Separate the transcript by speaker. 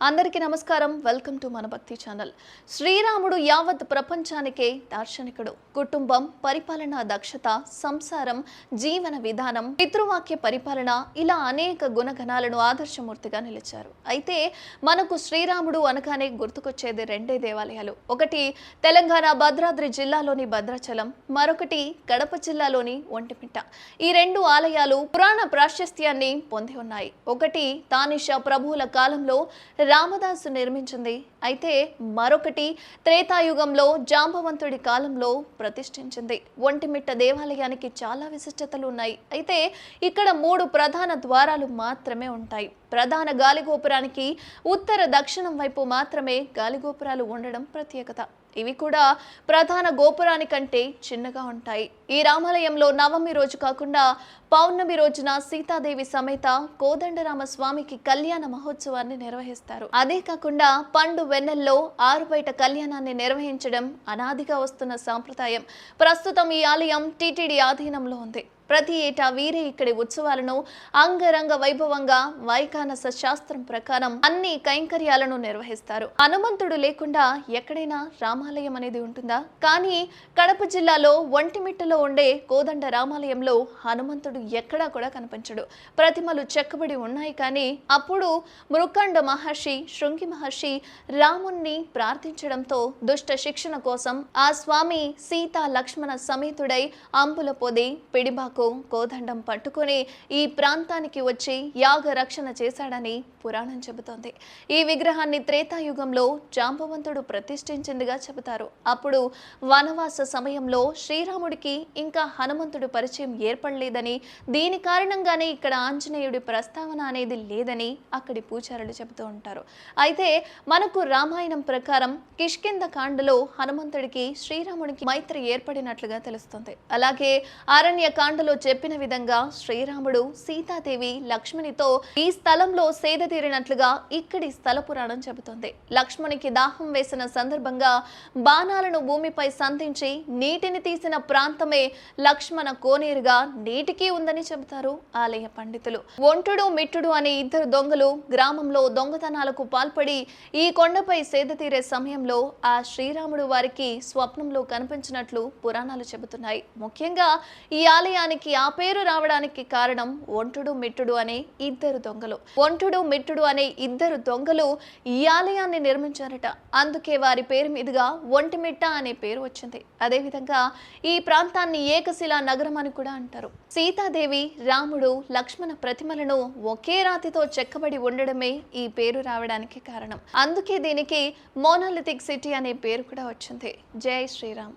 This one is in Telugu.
Speaker 1: అందరికీ నమస్కారం. వెల్కమ్ టు మన భక్తి ఛానల్. శ్రీరాముడు యావత్ ప్రపంచానికే దార్శనికుడు. కుటుంబం, పరిపాలన దక్షత, సంసారం, జీవన విధానం, పితృవాక్య పరిపాలన ఇలా అనేక గుణగణాలను ఆదర్శమూర్తిగా నిలిచారు. అయితే మనకు శ్రీరాముడు అనగానే గుర్తుకొచ్చేది రెండే దేవాలయాలు. ఒకటి తెలంగాణ భద్రాద్రి జిల్లాలోని భద్రాచలం, మరొకటి కడప జిల్లాలోని ఒంటిమిట్ట. ఈ రెండు ఆలయాలు పురాణ ప్రాశస్త్యాన్ని పొంది ఉన్నాయి. ఒకటి తానిష ప్రభువుల కాలంలో రామదాసు నిర్మించింది. అయితే మరొకటి త్రేతాయుగంలో జాంబవంతుడి కాలంలో ప్రతిష్ఠించింది. ఒంటిమిట్ట దేవాలయానికి చాలా విశిష్టతలు ఉన్నాయి. అయితే ఇక్కడ 3 ప్రధాన ద్వారాలు మాత్రమే ఉంటాయి. ప్రధాన గాలిగోపురానికి ఉత్తర దక్షిణం వైపు మాత్రమే గాలిగోపురాలు ఉండడం ప్రత్యేకత. ఇవి కూడా ప్రధాన గోపురానికంటే చిన్నగా ఉంటాయి. ఈ రామాలయంలో నవమి రోజు కాకుండా పౌర్ణమి రోజున సీతాదేవి సమేత కోదండరామ స్వామికి కళ్యాణ మహోత్సవాన్ని నిర్వహిస్తారు. అదే కాకుండా పండు వెన్నెల్లో ఆరుబయట కళ్యాణాన్ని నిర్వహించడం అనాదిగా వస్తున్న సాంప్రదాయం. ప్రస్తుతం ఈ ఆలయం టీటీడీ ఆధీనంలో ఉంది. ప్రతి ఏటా వీరే ఇక్కడి ఉత్సవాలను అంగరంగ వైభవంగా వైఖానస శాస్త్రం ప్రకారం అన్ని కైంకర్యాలను నిర్వహిస్తారు. హనుమంతుడు లేకుండా ఎక్కడైనా రామాలయం అనేది ఉంటుందా? కానీ కడప జిల్లాలో ఒంటిమిట్టలో ఉండే కోదండ రామాలయంలో హనుమంతుడు ఎక్కడా కూడా కనిపించడు. ప్రతిమలు చెక్కబడి ఉన్నాయి. కానీ అప్పుడు మృకండ మహర్షి, శృంగి మహర్షి రాముణ్ణి ప్రార్థించడంతో దుష్ట శిక్షణ కోసం ఆ స్వామి సీతా లక్ష్మణ సమేతుడై అంబుల పొది, పిడిబాకు, కోదండం పట్టుకొని ఈ ప్రాంతానికి వచ్చి యాగ రక్షణ చేశాడని పురాణం చెబుతోంది. ఈ విగ్రహాన్ని త్రేతాయుగంలో జాంబవంతుడు ప్రతిష్ఠించిందిగా చెబుతారు. అప్పుడు వనవాస సమయంలో శ్రీరాముడికి ఇంకా హనుమంతుడు పరిచయం ఏర్పడలేదని, దీని కారణంగానే ఇక్కడ ఆంజనేయుడి ప్రస్తావన అనేది లేదని అక్కడి పూజారులు చెబుతూ ఉంటారు. అయితే మనకు రామాయణం ప్రకారం కిష్కింద కాండలో హనుమంతుడికి శ్రీరాముడికి మైత్రి ఏర్పడినట్లుగా తెలుస్తుంది. అలాగే అరణ్య కాండలో చెప్పిన విధంగా శ్రీరాముడు సీతాదేవి లక్ష్మణితో ఈ స్థలంలో సేద తీరినట్లుగా ఇక్కడి స్థల పురాణం చెబుతోంది. లక్ష్మణికి దాహం వేసిన సందర్భంగా బాణాలను భూమిపై సంధించి నీటిని తీసిన ప్రాంతమే లక్ష్మణ కోనేరుగా నీటికి ఉందని చెబుతారు ఆలయ పండితులు. ఒంటుడు మిట్టుడు అనే 2 దొంగలు గ్రామంలో దొంగతనాలకు పాల్పడి ఈ కొండపై సేద తీరే సమయంలో ఆ శ్రీరాముడు వారికి స్వప్నంలో కనిపించినట్లు పురాణాలు చెబుతున్నాయి. ముఖ్యంగా ఈ ఆలయానికి ఆ పేరు రావడానికి కారణం ఒంటుడు మిట్టుడు అనే 2 దొంగలు. ఒంటుడు మిట్టుడు అనే 2 దొంగలు ఈ ఆలయాన్ని నిర్మించారట. అందుకే వారి పేరు మీదుగా ఒంటిమిట్ట అనే పేరు వచ్చింది. అదేవిధంగా ఈ ప్రాంతాన్ని ఏకశిలా నగరం అని కూడా అంటారు. సీతాదేవి, రాముడు, లక్ష్మణ ప్రతిమలను ఒకే రాతితో చెక్కబడి ఉండడమే ఈ పేరు రావడానికి కారణం. అందుకే దీనికి మోనోలిథిక్ సిటీ అనే పేరు కూడా వచ్చింది. జై శ్రీరామ్.